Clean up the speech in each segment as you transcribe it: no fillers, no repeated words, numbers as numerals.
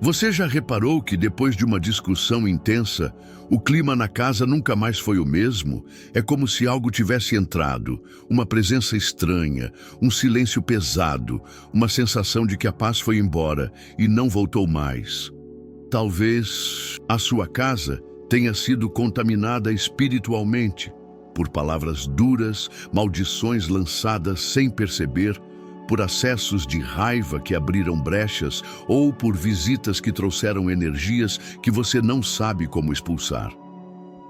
Você já reparou que depois de uma discussão intensa, o clima na casa nunca mais foi o mesmo? É como se algo tivesse entrado, uma presença estranha, um silêncio pesado, uma sensação de que a paz foi embora e não voltou mais. Talvez a sua casa tenha sido contaminada espiritualmente por palavras duras, maldições lançadas sem perceber, por acessos de raiva que abriram brechas ou por visitas que trouxeram energias que você não sabe como expulsar.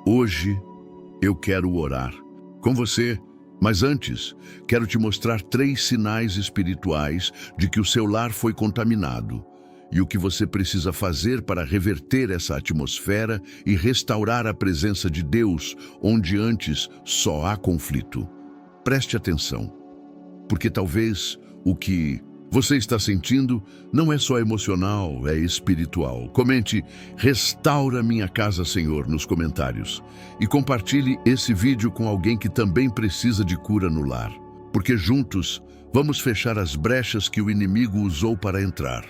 Hoje, eu quero orar com você, mas antes, quero te mostrar 3 sinais espirituais de que o seu lar foi contaminado e o que você precisa fazer para reverter essa atmosfera e restaurar a presença de Deus, onde antes só há conflito. Preste atenção, porque talvez o que você está sentindo não é só emocional, é espiritual. Comente "Restaura minha casa, Senhor", nos comentários e compartilhe esse vídeo com alguém que também precisa de cura no lar, porque juntos vamos fechar as brechas que o inimigo usou para entrar.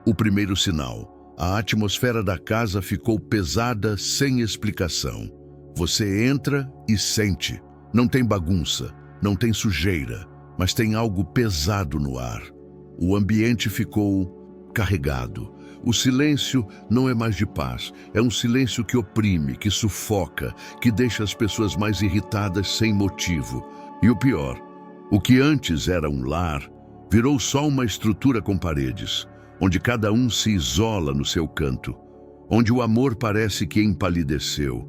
O primeiro sinal: a atmosfera da casa ficou pesada sem explicação. Você entra e sente. Não tem bagunça, não tem sujeira, mas tem algo pesado no ar. O ambiente ficou carregado. O silêncio não é mais de paz. É um silêncio que oprime, que sufoca, que deixa as pessoas mais irritadas sem motivo. E o pior, o que antes era um lar, virou só uma estrutura com paredes, onde cada um se isola no seu canto, onde o amor parece que empalideceu,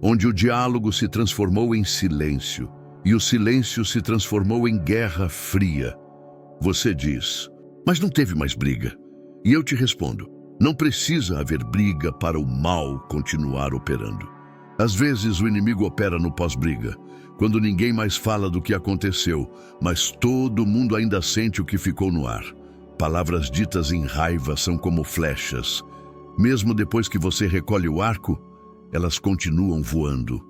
onde o diálogo se transformou em silêncio, e o silêncio se transformou em guerra fria. Você diz: mas não teve mais briga. E eu te respondo: não precisa haver briga para o mal continuar operando. Às vezes o inimigo opera no pós-briga, quando ninguém mais fala do que aconteceu, mas todo mundo ainda sente o que ficou no ar. Palavras ditas em raiva são como flechas. Mesmo depois que você recolhe o arco, elas continuam voando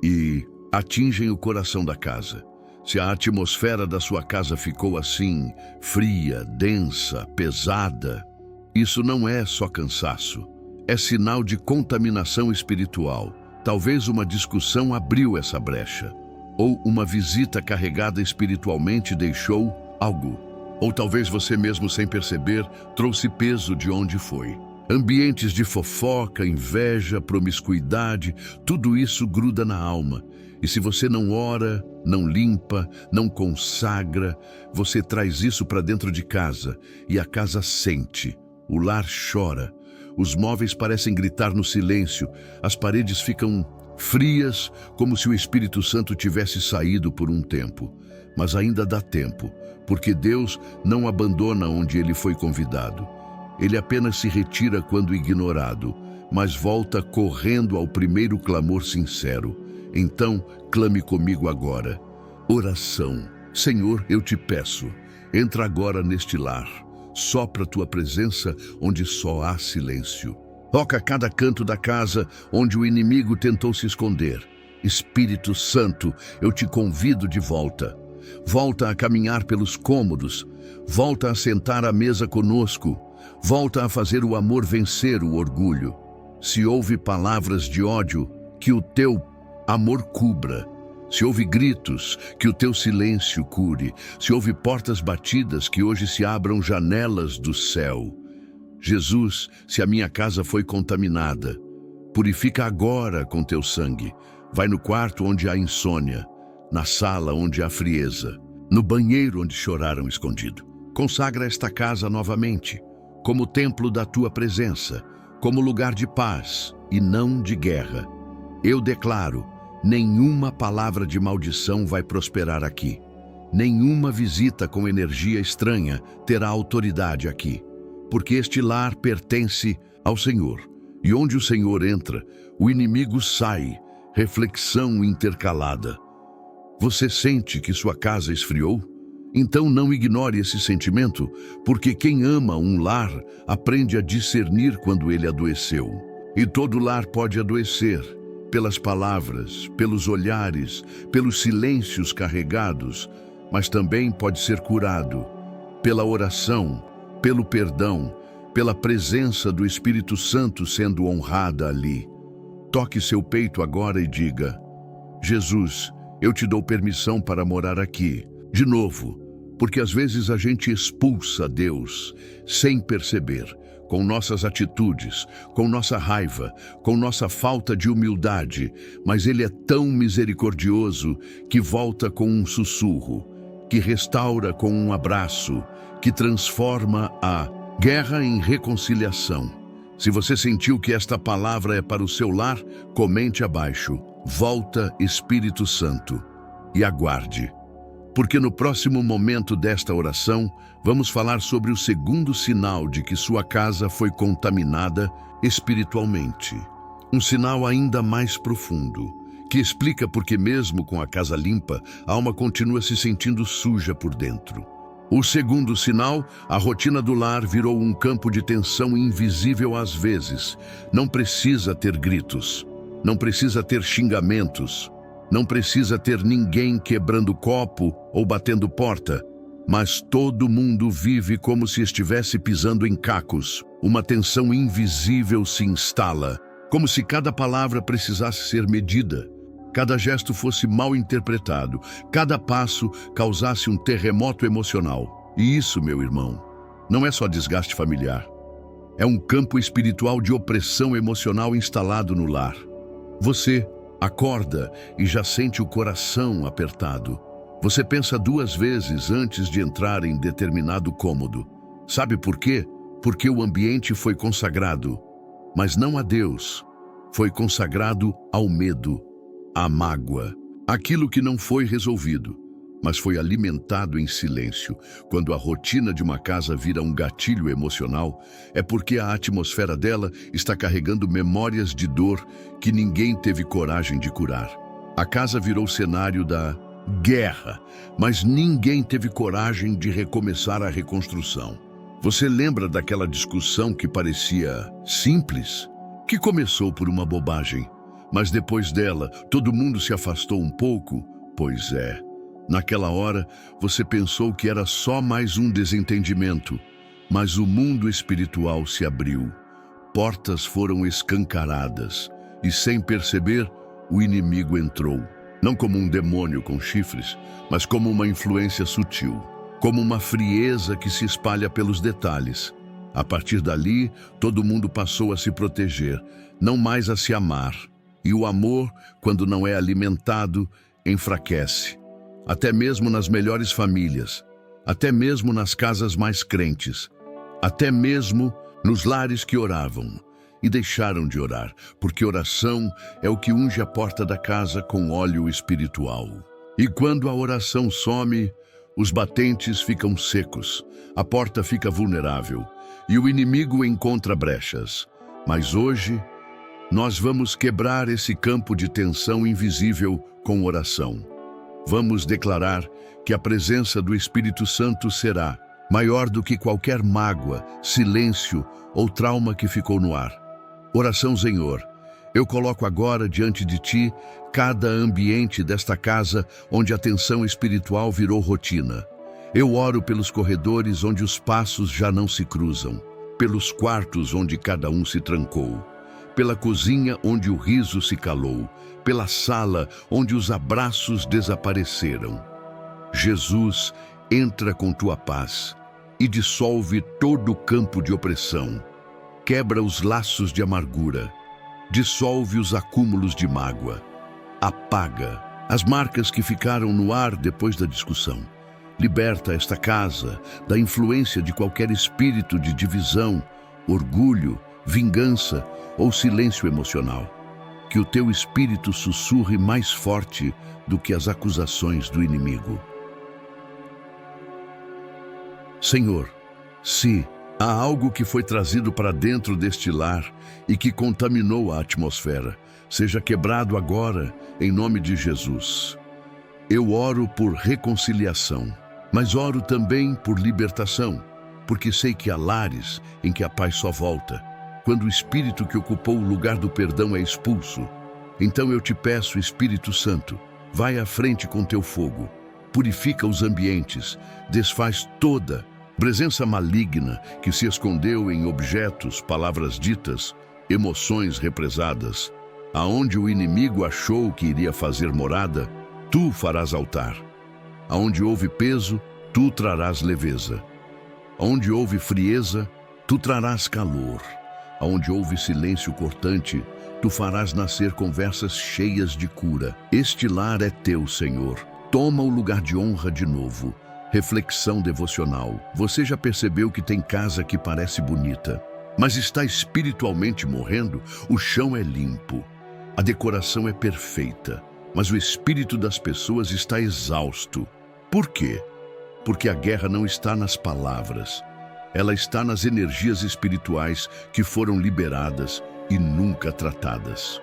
e atingem o coração da casa. Se a atmosfera da sua casa ficou assim, fria, densa, pesada, isso não é só cansaço, é sinal de contaminação espiritual. Talvez uma discussão abriu essa brecha, ou uma visita carregada espiritualmente deixou algo, ou talvez você mesmo, sem perceber, trouxe peso de onde foi. Ambientes de fofoca, inveja, promiscuidade, tudo isso gruda na alma. E se você não ora, não limpa, não consagra, você traz isso para dentro de casa e a casa sente, o lar chora, os móveis parecem gritar no silêncio, as paredes ficam frias, como se o Espírito Santo tivesse saído por um tempo. Mas ainda dá tempo, porque Deus não abandona onde ele foi convidado. Ele apenas se retira quando ignorado, mas volta correndo ao primeiro clamor sincero. Então, clame comigo agora. Oração. Senhor, eu te peço, entra agora neste lar. Sopra tua presença onde só há silêncio. Toca cada canto da casa onde o inimigo tentou se esconder. Espírito Santo, eu te convido de volta. Volta a caminhar pelos cômodos. Volta a sentar à mesa conosco. Volta a fazer o amor vencer o orgulho. Se houve palavras de ódio, que o teu amor cubra. Se houve gritos, que o teu silêncio cure. Se houve portas batidas, que hoje se abram janelas do céu. Jesus, se a minha casa foi contaminada, purifica agora com teu sangue. Vai no quarto onde há insônia, na sala onde há frieza, no banheiro onde choraram escondido. Consagra esta casa novamente, como templo da tua presença, como lugar de paz e não de guerra. Eu declaro: nenhuma palavra de maldição vai prosperar aqui. Nenhuma visita com energia estranha terá autoridade aqui, porque este lar pertence ao Senhor. E onde o Senhor entra, o inimigo sai. Reflexão intercalada. Você sente que sua casa esfriou? Então não ignore esse sentimento, porque quem ama um lar aprende a discernir quando ele adoeceu. E todo lar pode adoecer, pelas palavras, pelos olhares, pelos silêncios carregados, mas também pode ser curado pela oração, pelo perdão, pela presença do Espírito Santo sendo honrada ali. Toque seu peito agora e diga: Jesus, eu te dou permissão para morar aqui. De novo, porque às vezes a gente expulsa Deus sem perceber, com nossas atitudes, com nossa raiva, com nossa falta de humildade, mas Ele é tão misericordioso que volta com um sussurro, que restaura com um abraço, que transforma a guerra em reconciliação. Se você sentiu que esta palavra é para o seu lar, comente abaixo: volta, Espírito Santo, e aguarde. Porque no próximo momento desta oração, vamos falar sobre o segundo sinal de que sua casa foi contaminada espiritualmente. Um sinal ainda mais profundo, que explica por que mesmo com a casa limpa, a alma continua se sentindo suja por dentro. O segundo sinal, a rotina do lar virou um campo de tensão invisível às vezes. Não precisa ter gritos, não precisa ter xingamentos, não precisa ter ninguém quebrando copo ou batendo porta, mas todo mundo vive como se estivesse pisando em cacos. Uma tensão invisível se instala, como se cada palavra precisasse ser medida, cada gesto fosse mal interpretado, cada passo causasse um terremoto emocional. E isso, meu irmão, não é só desgaste familiar. É um campo espiritual de opressão emocional instalado no lar. Você acorda e já sente o coração apertado. Você pensa duas vezes antes de entrar em determinado cômodo. Sabe por quê? Porque o ambiente foi consagrado, mas não a Deus. Foi consagrado ao medo, à mágoa, aquilo que não foi resolvido, mas foi alimentado em silêncio. Quando a rotina de uma casa vira um gatilho emocional, é porque a atmosfera dela está carregando memórias de dor que ninguém teve coragem de curar. A casa virou cenário da guerra, mas ninguém teve coragem de recomeçar a reconstrução. Você lembra daquela discussão que parecia simples? Que começou por uma bobagem, mas depois dela, todo mundo se afastou um pouco? Pois é. Naquela hora, você pensou que era só mais um desentendimento, mas o mundo espiritual se abriu. Portas foram escancaradas e, sem perceber, o inimigo entrou. Não como um demônio com chifres, mas como uma influência sutil, como uma frieza que se espalha pelos detalhes. A partir dali, todo mundo passou a se proteger, não mais a se amar. E o amor, quando não é alimentado, enfraquece. Até mesmo nas melhores famílias, até mesmo nas casas mais crentes, até mesmo nos lares que oravam e deixaram de orar, porque oração é o que unge a porta da casa com óleo espiritual. E quando a oração some, os batentes ficam secos, a porta fica vulnerável e o inimigo encontra brechas. Mas hoje, nós vamos quebrar esse campo de tensão invisível com oração. Vamos declarar que a presença do Espírito Santo será maior do que qualquer mágoa, silêncio ou trauma que ficou no ar. Oração, Senhor, eu coloco agora diante de Ti cada ambiente desta casa onde a tensão espiritual virou rotina. Eu oro pelos corredores onde os passos já não se cruzam, pelos quartos onde cada um se trancou, pela cozinha onde o riso se calou, pela sala onde os abraços desapareceram. Jesus, entra com Tua paz e dissolve todo o campo de opressão. Quebra os laços de amargura, dissolve os acúmulos de mágoa, apaga as marcas que ficaram no ar depois da discussão. Liberta esta casa da influência de qualquer espírito de divisão, orgulho, vingança ou silêncio emocional. Que o Teu Espírito sussurre mais forte do que as acusações do inimigo. Senhor, se há algo que foi trazido para dentro deste lar e que contaminou a atmosfera, seja quebrado agora, em nome de Jesus. Eu oro por reconciliação, mas oro também por libertação, porque sei que há lares em que a paz só volta quando o espírito que ocupou o lugar do perdão é expulso. Então eu te peço, Espírito Santo, vai à frente com Teu fogo, purifica os ambientes, desfaz toda Presença maligna que se escondeu em objetos, palavras ditas, emoções represadas. Aonde o inimigo achou que iria fazer morada, tu farás altar. Aonde houve peso, tu trarás leveza. Aonde houve frieza, tu trarás calor. Aonde houve silêncio cortante, tu farás nascer conversas cheias de cura. Este lar é teu, Senhor. Toma o lugar de honra de novo. Reflexão devocional. Você já percebeu que tem casa que parece bonita, mas está espiritualmente morrendo? O chão é limpo, a decoração é perfeita, mas o espírito das pessoas está exausto. Por quê? Porque a guerra não está nas palavras. Ela está nas energias espirituais que foram liberadas e nunca tratadas.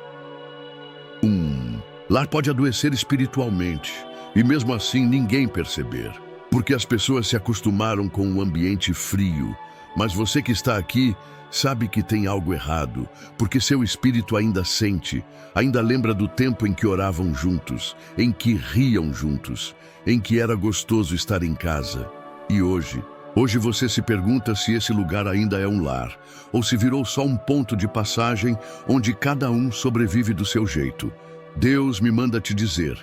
Lar pode adoecer espiritualmente e mesmo assim ninguém perceber, porque as pessoas se acostumaram com um ambiente frio. Mas você que está aqui sabe que tem algo errado, porque seu espírito ainda sente, ainda lembra do tempo em que oravam juntos, em que riam juntos, em que era gostoso estar em casa. E hoje você se pergunta se esse lugar ainda é um lar, ou se virou só um ponto de passagem onde cada um sobrevive do seu jeito. Deus me manda te dizer: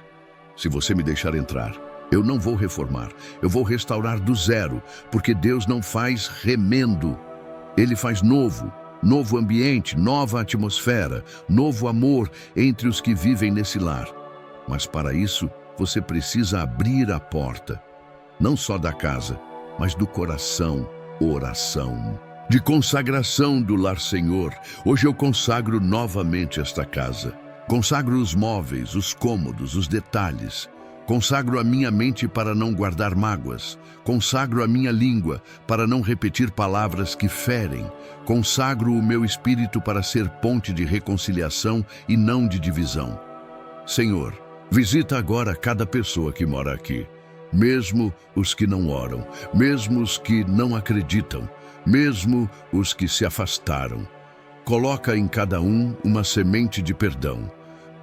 se você me deixar entrar, eu não vou reformar, eu vou restaurar do zero, porque Deus não faz remendo. Ele faz novo ambiente, nova atmosfera, novo amor entre os que vivem nesse lar. Mas para isso, você precisa abrir a porta, não só da casa, mas do coração. Oração de consagração do lar. Senhor, hoje eu consagro novamente esta casa. Consagro os móveis, os cômodos, os detalhes. Consagro a minha mente para não guardar mágoas. Consagro a minha língua para não repetir palavras que ferem. Consagro o meu espírito para ser ponte de reconciliação e não de divisão. Senhor, visita agora cada pessoa que mora aqui, mesmo os que não oram, mesmo os que não acreditam, mesmo os que se afastaram. Coloca em cada um uma semente de perdão.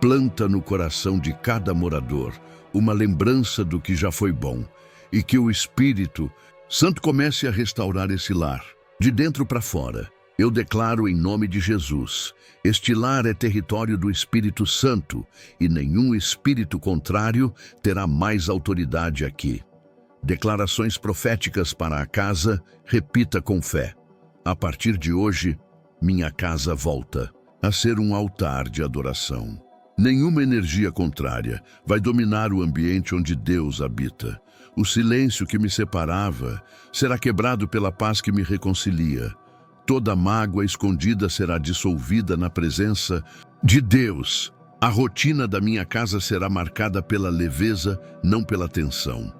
Planta no coração de cada morador uma lembrança do que já foi bom, e que o Espírito Santo comece a restaurar esse lar, de dentro para fora. Eu declaro em nome de Jesus: este lar é território do Espírito Santo, e nenhum espírito contrário terá mais autoridade aqui. Declarações proféticas para a casa, repita com fé: a partir de hoje, minha casa volta a ser um altar de adoração. Nenhuma energia contrária vai dominar o ambiente onde Deus habita. O silêncio que me separava será quebrado pela paz que me reconcilia. Toda mágoa escondida será dissolvida na presença de Deus. A rotina da minha casa será marcada pela leveza, não pela tensão.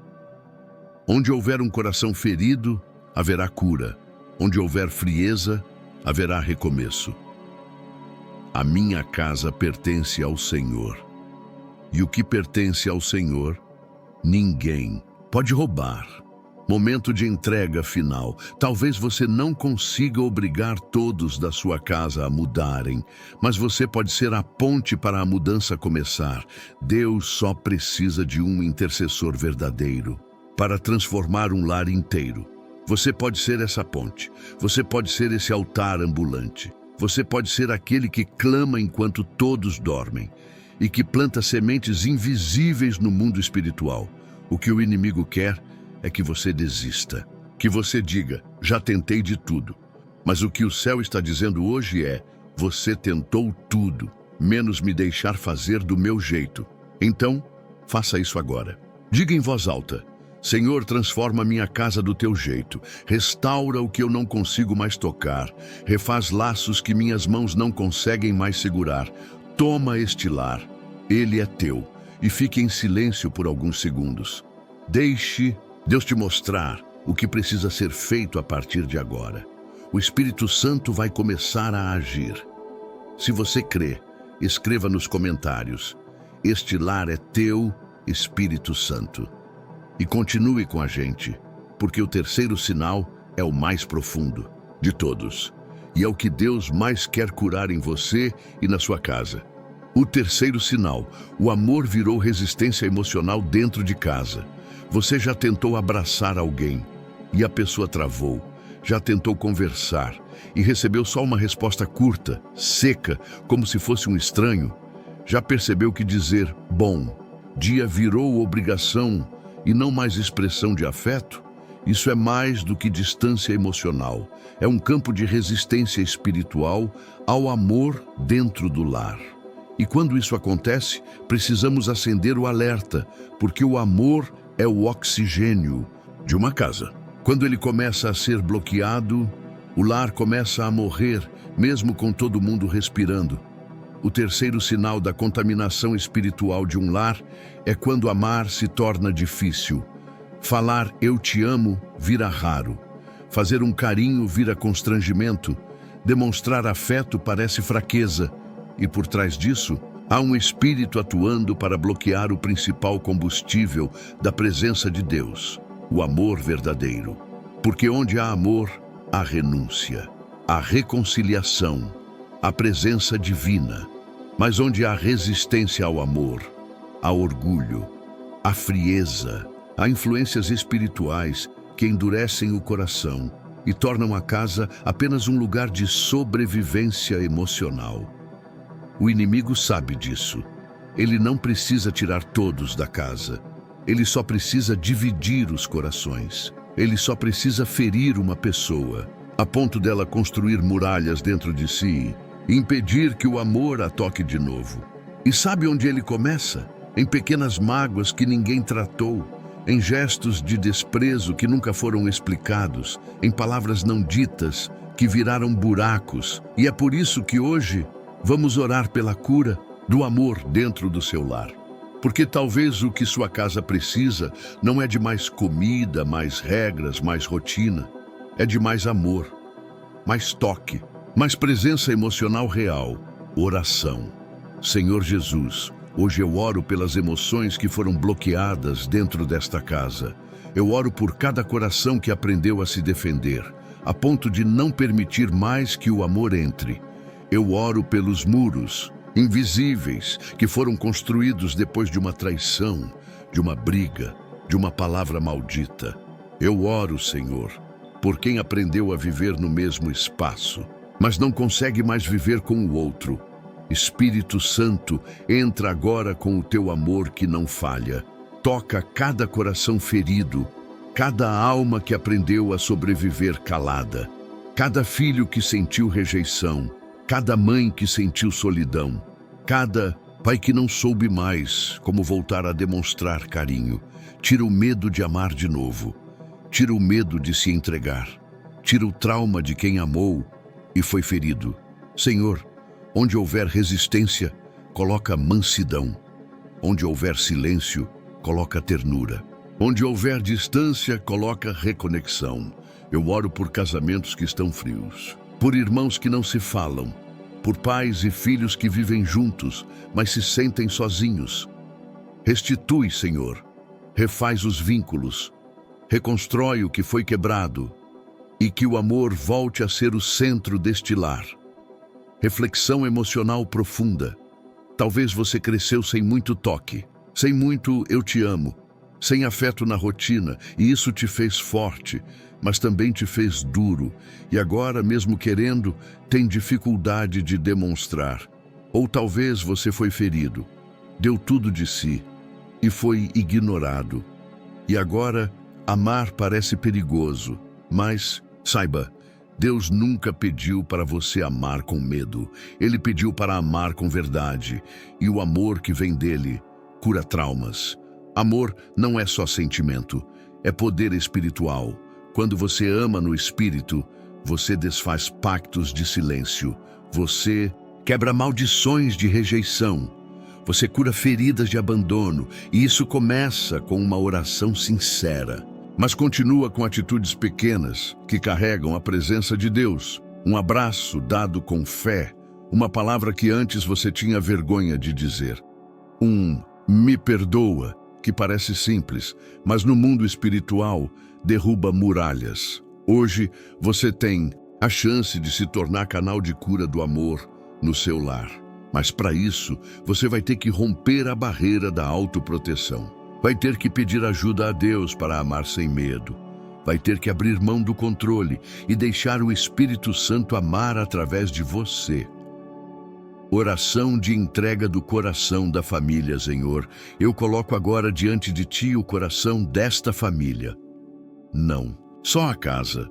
Onde houver um coração ferido, haverá cura. Onde houver frieza, haverá recomeço. A minha casa pertence ao Senhor. E o que pertence ao Senhor, ninguém pode roubar. Momento de entrega final. Talvez você não consiga obrigar todos da sua casa a mudarem, mas você pode ser a ponte para a mudança começar. Deus só precisa de um intercessor verdadeiro para transformar um lar inteiro. Você pode ser essa ponte. Você pode ser esse altar ambulante. Você pode ser aquele que clama enquanto todos dormem e que planta sementes invisíveis no mundo espiritual. O que o inimigo quer é que você desista, que você diga: já tentei de tudo. Mas o que o céu está dizendo hoje é: você tentou tudo, menos me deixar fazer do meu jeito. Então, faça isso agora. Diga em voz alta: Senhor, transforma minha casa do teu jeito. Restaura o que eu não consigo mais tocar. Refaz laços que minhas mãos não conseguem mais segurar. Toma este lar, ele é teu. E fique em silêncio por alguns segundos. Deixe Deus te mostrar o que precisa ser feito a partir de agora. O Espírito Santo vai começar a agir. Se você crê, escreva nos comentários: este lar é teu, Espírito Santo. E continue com a gente, porque o terceiro sinal é o mais profundo de todos. E é o que Deus mais quer curar em você e na sua casa. O terceiro sinal: o amor virou resistência emocional dentro de casa. Você já tentou abraçar alguém, e a pessoa travou, já tentou conversar e recebeu só uma resposta curta, seca, como se fosse um estranho. Já percebeu que dizer "bom" dia virou obrigação e não mais expressão de afeto? Isso é mais do que distância emocional. É um campo de resistência espiritual ao amor dentro do lar. E quando isso acontece, precisamos acender o alerta, porque o amor é o oxigênio de uma casa. Quando ele começa a ser bloqueado, o lar começa a morrer, mesmo com todo mundo respirando. O terceiro sinal da contaminação espiritual de um lar é quando amar se torna difícil. Falar "eu te amo" vira raro. Fazer um carinho vira constrangimento. Demonstrar afeto parece fraqueza. E por trás disso, há um espírito atuando para bloquear o principal combustível da presença de Deus, o amor verdadeiro. Porque onde há amor, há renúncia, há reconciliação, há presença divina. Mas onde há resistência ao amor, há orgulho, há frieza, há influências espirituais que endurecem o coração e tornam a casa apenas um lugar de sobrevivência emocional. O inimigo sabe disso. Ele não precisa tirar todos da casa. Ele só precisa dividir os corações. Ele só precisa ferir uma pessoa, a ponto dela construir muralhas dentro de si, e impedir que o amor a toque de novo. E sabe onde ele começa? Em pequenas mágoas que ninguém tratou, em gestos de desprezo que nunca foram explicados, em palavras não ditas que viraram buracos. E é por isso que hoje vamos orar pela cura do amor dentro do seu lar. Porque talvez o que sua casa precisa não é de mais comida, mais regras, mais rotina. É de mais amor, mais toque, mais presença emocional real, oração. Senhor Jesus, hoje eu oro pelas emoções que foram bloqueadas dentro desta casa. Eu oro por cada coração que aprendeu a se defender, a ponto de não permitir mais que o amor entre. Eu oro pelos muros invisíveis que foram construídos depois de uma traição, de uma briga, de uma palavra maldita. Eu oro, Senhor, por quem aprendeu a viver no mesmo espaço, mas não consegue mais viver com o outro. Espírito Santo, entra agora com o teu amor que não falha. Toca cada coração ferido, cada alma que aprendeu a sobreviver calada, cada filho que sentiu rejeição, cada mãe que sentiu solidão, cada pai que não soube mais como voltar a demonstrar carinho. Tira o medo de amar de novo. Tira o medo de se entregar. Tira o trauma de quem amou e foi ferido. Senhor, onde houver resistência, coloca mansidão. Onde houver silêncio, coloca ternura. Onde houver distância, coloca reconexão. Eu oro por casamentos que estão frios, por irmãos que não se falam, por pais e filhos que vivem juntos, mas se sentem sozinhos. Restitui, Senhor. Refaz os vínculos. Reconstrói o que foi quebrado. E que o amor volte a ser o centro deste lar. Reflexão emocional profunda. Talvez você cresceu sem muito toque, sem muito "eu te amo", sem afeto na rotina, e isso te fez forte, mas também te fez duro, e agora, mesmo querendo, tem dificuldade de demonstrar. Ou talvez você foi ferido, deu tudo de si, e foi ignorado. E agora, amar parece perigoso, mas, saiba, Deus nunca pediu para você amar com medo. Ele pediu para amar com verdade, e o amor que vem dele cura traumas. Amor não é só sentimento, é poder espiritual. Quando você ama no espírito, você desfaz pactos de silêncio. Você quebra maldições de rejeição. Você cura feridas de abandono. E isso começa com uma oração sincera. Mas continua com atitudes pequenas que carregam a presença de Deus. Um abraço dado com fé. Uma palavra que antes você tinha vergonha de dizer. Me perdoa, que parece simples, mas no mundo espiritual derruba muralhas. Hoje você tem a chance de se tornar canal de cura do amor no seu lar. Mas para isso, você vai ter que romper a barreira da autoproteção. Vai ter que pedir ajuda a Deus para amar sem medo. Vai ter que abrir mão do controle e deixar o Espírito Santo amar através de você. Oração de entrega do coração da família, Senhor. Eu coloco agora diante de Ti o coração desta família. Não só a casa,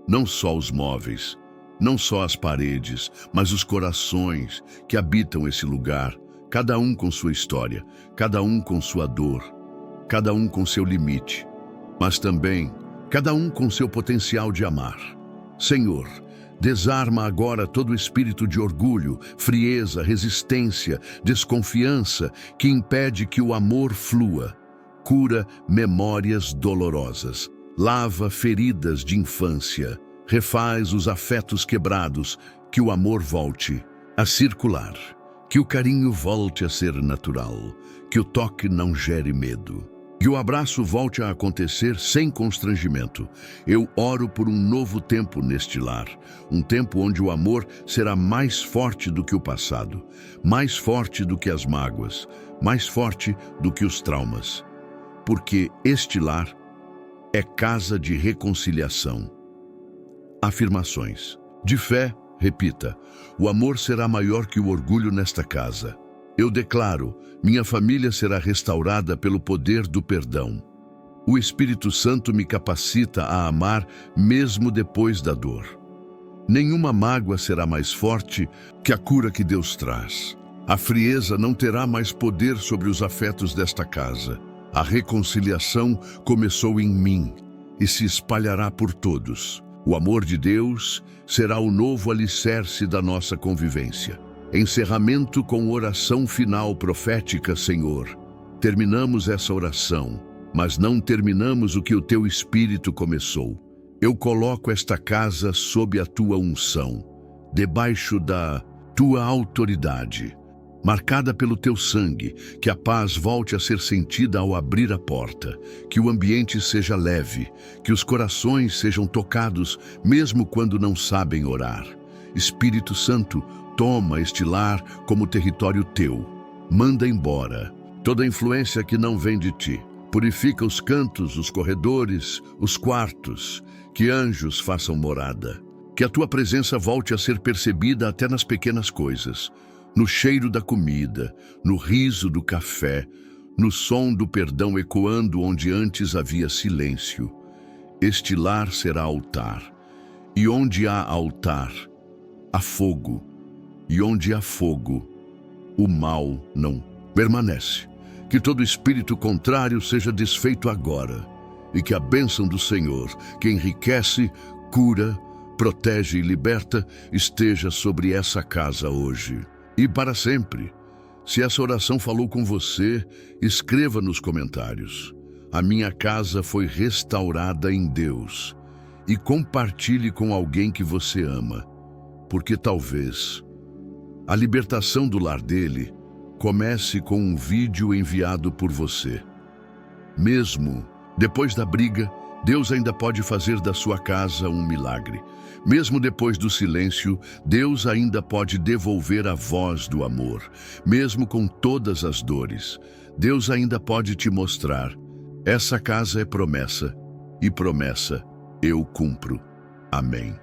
não só os móveis, não só as paredes, mas os corações que habitam esse lugar, cada um com sua história, cada um com sua dor, cada um com seu limite, mas também cada um com seu potencial de amar. Senhor, desarma agora todo o espírito de orgulho, frieza, resistência, desconfiança que impede que o amor flua. Cura memórias dolorosas, lava feridas de infância, refaz os afetos quebrados, que o amor volte a circular, que o carinho volte a ser natural, que o toque não gere medo. Que o abraço volte a acontecer sem constrangimento. Eu oro por um novo tempo neste lar, um tempo onde o amor será mais forte do que o passado, mais forte do que as mágoas, mais forte do que os traumas. Porque este lar é casa de reconciliação. Afirmações. De fé, repita: o amor será maior que o orgulho nesta casa. Eu declaro, minha família será restaurada pelo poder do perdão. O Espírito Santo me capacita a amar mesmo depois da dor. Nenhuma mágoa será mais forte que a cura que Deus traz. A frieza não terá mais poder sobre os afetos desta casa. A reconciliação começou em mim e se espalhará por todos. O amor de Deus será o novo alicerce da nossa convivência. Encerramento com oração final profética, Senhor. Terminamos essa oração, mas não terminamos o que o Teu Espírito começou. Eu coloco esta casa sob a Tua unção, debaixo da Tua autoridade, marcada pelo Teu sangue, que a paz volte a ser sentida ao abrir a porta, que o ambiente seja leve, que os corações sejam tocados mesmo quando não sabem orar. Espírito Santo, toma este lar como território Teu. Manda embora toda influência que não vem de Ti. Purifica os cantos, os corredores, os quartos. Que anjos façam morada. Que a Tua presença volte a ser percebida até nas pequenas coisas. No cheiro da comida, no riso do café, no som do perdão ecoando onde antes havia silêncio. Este lar será altar. E onde há altar, há fogo. E onde há fogo, o mal não permanece. Que todo espírito contrário seja desfeito agora, e que a bênção do Senhor, que enriquece, cura, protege e liberta, esteja sobre essa casa hoje e para sempre. Se essa oração falou com você, escreva nos comentários: a minha casa foi restaurada em Deus. E compartilhe com alguém que você ama, porque talvez a libertação do lar dele comece com um vídeo enviado por você. Mesmo depois da briga, Deus ainda pode fazer da sua casa um milagre. Mesmo depois do silêncio, Deus ainda pode devolver a voz do amor. Mesmo com todas as dores, Deus ainda pode te mostrar: essa casa é promessa, e promessa eu cumpro. Amém.